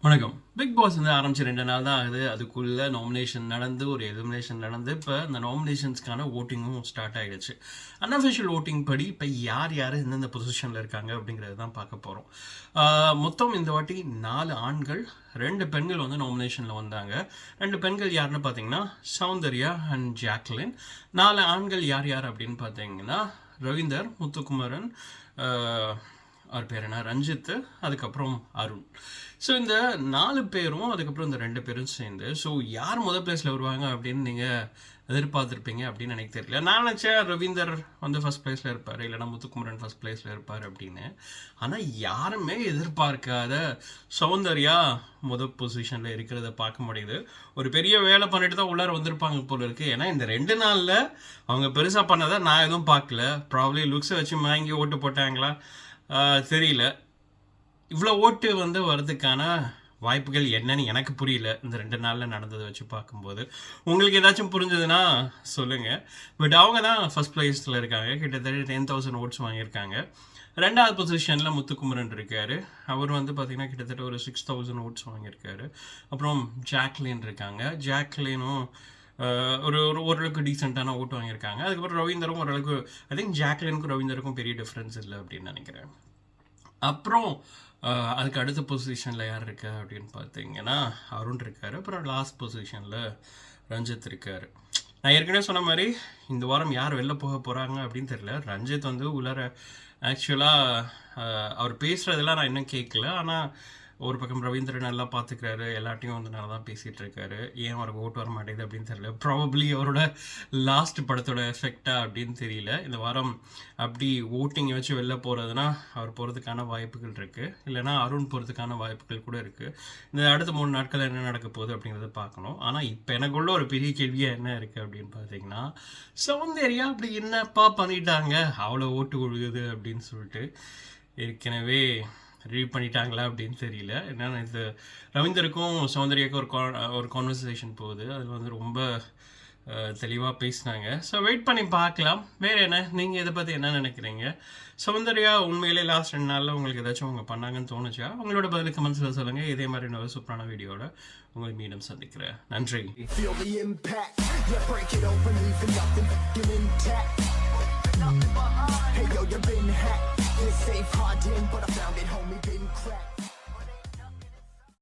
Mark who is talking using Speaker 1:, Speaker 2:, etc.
Speaker 1: வணக்கம். Big pass வந்து ஆரம்பிச்சு 2 நாள் தான் ஆகுது. அதுக்குள்ள நாமினேஷன் நடந்து, ஒரு எலிமினேஷன் நடந்து, இப்போ இந்த நாமினேஷன்ஸ்க்கான வோட்டிங்கும் ஸ்டார்ட் ஆயிடுச்சு. அன்அஃபிஷியல் வோட்டிங் படி இப்போ யார் யார் எந்தெந்த பொசிஷனில் இருக்காங்க அப்படிங்கிறது தான் பார்க்க போகிறோம். மொத்தம் இந்த வாட்டி 4 ஆண்கள் 2 பெண்கள் வந்து நாமினேஷனில் வந்தாங்க. 2 பெண்கள் யாருன்னு பார்த்தீங்கன்னா சௌந்தர்யா அண்ட் ஜாக்லின். 4 ஆண்கள் யார் யார் அப்படின்னு பார்த்தீங்கன்னா ரவீந்தர், முத்துக்குமரன், அவர் பேர் என்ன, ரஞ்சித், அதுக்கப்புறம் அருண். ஸோ இந்த 4 பேரும் அதுக்கப்புறம் இந்த 2 பேரும் சேர்ந்து ஸோ யார் முதல் பிளேஸில் வருவாங்க அப்படின்னு நீங்கள் எதிர்பார்த்துருப்பீங்க அப்படின்னு எனக்கு தெரியல. நான் நினச்சேன் ரவீந்தர் வந்து ஃபஸ்ட் பிளேஸில் இருப்பார், இல்லைனா முத்துக்குமரன் ஃபஸ்ட் பிளேஸில் இருப்பார் அப்படின்னு. ஆனால் யாருமே எதிர்பார்க்காத சௌந்தர்யா முதல் பொசிஷனில் இருக்கிறத பார்க்க முடியுது. ஒரு பெரிய வேலை பண்ணிட்டு தான் உள்ளார வந்திருப்பாங்க போல இருக்குது. ஏன்னா இந்த 2 நாளில் அவங்க பெருசாக பண்ணதை நான் எதுவும் பார்க்கல. ப்ராப்ளி லுக்ஸை வச்சு வாங்கி ஓட்டு போட்டாங்களா தெரியல. இவ்வளோ ஓட்டு வந்து வர்றதுக்கான வாய்ப்புகள் என்னன்னு எனக்கு புரியல இந்த 2 நாளில் நடந்ததை வச்சு பார்க்கும்போது. உங்களுக்கு ஏதாச்சும் புரிஞ்சதுன்னா சொல்லுங்கள். பட் அவங்க தான் ஃபஸ்ட் ப்ளேஸில் இருக்காங்க. கிட்டத்தட்ட 10,000 ஓட்ஸ் வாங்கியிருக்காங்க. 2வது பொசிஷனில் முத்துக்குமரன் இருக்கார். அவர் வந்து பார்த்திங்கன்னா கிட்டத்தட்ட ஒரு 6,000 ஓட்ஸ் வாங்கியிருக்காரு. அப்புறம் ஜாக்லின் இருக்காங்க. ஜாக்லினும் ஒரு ஓரளவுக்கு டீசெண்டான ஓட்டு வாங்கியிருக்காங்க. அதுக்கப்புறம் ரவீந்தரும் ஓரளவுக்கு, ஐ திங்க் ஜாக்லினுக்கும் ரவீந்தருக்கும் பெரிய டிஃப்ரென்ஸ் இல்லை அப்படின்னு நினைக்கிறேன். அப்புறம் அதுக்கு அடுத்த பொசிஷனில் யார் இருக்கா அப்படின்னு பார்த்தீங்கன்னா அருண் இருக்கார். அப்புறம் லாஸ்ட் பொசிஷனில் ரஞ்சித் இருக்கார். நான் ஏற்கனவே சொன்ன மாதிரி இந்த வாரம் யார் வெளில போக போகிறாங்க அப்படின்னு தெரியல. ரஞ்சித் வந்து உள்ளார ஆக்சுவலாக அவர் பேசுகிறதெல்லாம் நான் இன்னும் கேட்கல. ஆனால் ஒரு பக்கம் ரவீந்திரன் நல்லா பார்த்துக்கிறாரு, எல்லாட்டையும் வந்து நல்லா தான் பேசிகிட்டு இருக்காரு. ஏன் அவருக்கு ஓட்டு வர மாட்டேங்குது அப்படின்னு தெரியல. ப்ராபப்ளி அவரோட லாஸ்ட் படத்தோட எஃபெக்டா அப்படின்னு தெரியல. இந்த வாரம் அப்படி ஓட்டிங்கை வச்சு வெளில போகிறதுனா அவர் போகிறதுக்கான வாய்ப்புகள் இருக்குது, இல்லைனா அருண் போகிறதுக்கான வாய்ப்புகள் கூட இருக்குது. இந்த அடுத்த 3 நாட்கள் என்ன நடக்க போகுது அப்படிங்கிறத பார்க்கணும். ஆனால் இப்போ எனக்குள்ள ஒரு பெரிய கேள்வியாக என்ன இருக்குது அப்படின்னு பார்த்தீங்கன்னா, சௌந்தர்யா அப்படி என்னப்பா பண்ணிட்டாங்க அவ்வளோ ஓட்டு ஒழுகுது அப்படின்னு சொல்லிட்டு ஏற்கனவே ரிவ்யூ பண்ணிட்டாங்களா அப்படின்னு தெரியல. என்னென்னா இது ரவீந்தருக்கும் சௌந்தர்யாவுக்கும் ஒரு கான்வர்சேஷன் போகுது. அதில் வந்து ரொம்ப தெளிவாக பேசினாங்க. ஸோ வெயிட் பண்ணி பார்க்கலாம். வேறு என்ன, நீங்கள் இதை பற்றி என்ன நினைக்கிறீங்க? சௌந்தர்யா உண்மையிலே லாஸ்ட் 2 நாளில் உங்களுக்கு ஏதாச்சும் அவங்க பண்ணாங்கன்னு தோணுச்சா? உங்களோட பதில் கமெண்ட்ஸில் சொல்லுங்கள். இதே மாதிரி இன்னொரு சூப்பரான வீடியோட உங்களை மீண்டும் சந்திக்கிறேன். நன்றி. Hey yo, you've been hacked. You're safe, hard in, but I found it, homie, been cracked.